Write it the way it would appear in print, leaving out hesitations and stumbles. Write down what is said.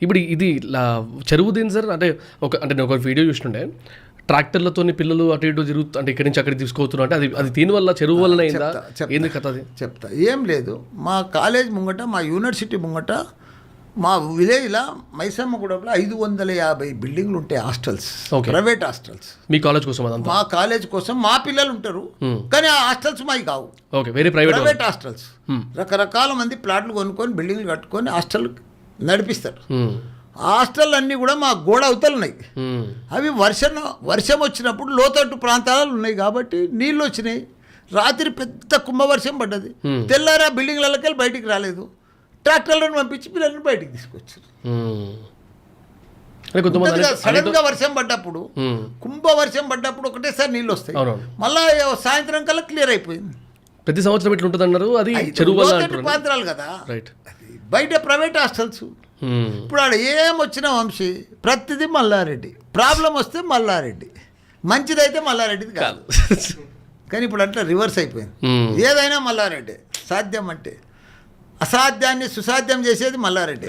ఇప్పుడు ఇది చెరువు దీని సార్ అంటే నేను ఒక వీడియో చూస్తుండే ట్రాక్టర్లతో పిల్లలు అటు ఇటు అంటే ఇక్కడి నుంచి అక్కడికి తీసుకుపోతున్నారు అంటే అది దీని వల్ల చెరువు వల్ల అయిందా ఏంది కథ అది చెప్తా. ఏం లేదు, మా కాలేజ్ ముంగట మా యూనివర్సిటీ ముంగట మా విలేజ్లో మైసమ్మగూడెంలో 550 బిల్డింగ్లు ఉంటాయి, హాస్టల్స్, ప్రైవేట్ హాస్టల్స్. మీ కాలేజ్ కోసం అదంతా? మా కాలేజ్ కోసం మా పిల్లలు ఉంటారు, కానీ ఆ హాస్టల్స్ మావి కావు, వేరే ప్రైవేట్ హాస్టల్స్. రకరకాల మంది ప్లాట్లు కొనుక్కొని బిల్డింగ్లు కట్టుకొని హాస్టల్ నడిపిస్తారు. హాస్టల్ అన్నీ కూడా మా గోడ అవతలు ఉన్నాయి. అవి వర్షం వచ్చినప్పుడు లోతట్టు ప్రాంతాలు ఉన్నాయి కాబట్టి నీళ్ళు వచ్చినాయి. రాత్రి పెద్ద కుంభవర్షం పడ్డది, తెల్లారా బిల్డింగ్లకి వెళ్ళి బయటికి రాలేదు. ట్రాక్టర్లను పంపించి పిల్లల్ని బయటికి తీసుకొచ్చారు. సడన్ గా వర్షం పడ్డప్పుడు, కుంభవర్షం పడ్డప్పుడు ఒకటేసారి నీళ్ళు వస్తాయి, మళ్ళా సాయంత్రం కల్లా క్లియర్ అయిపోయింది. ప్రతి సంవత్సరం ఇట్లా ఉంటుంది అన్నారు. అది చెరువు ప్రాంతాలు కదా, బయట ప్రైవేట్ హాస్టల్స్. ఇప్పుడు ఆడ ఏమొచ్చినా వంశీ ప్రతిదీ మల్లారెడ్డి, ప్రాబ్లం వస్తే మల్లారెడ్డి, మంచిదైతే మల్లారెడ్డిది కాదు. కానీ ఇప్పుడు అట్లా రివర్స్ అయిపోయింది. ఏదైనా మల్లారెడ్డి, సాధ్యం అంటే అసాధ్యాన్ని సుసాధ్యం చేసేది మల్లారెడ్డి.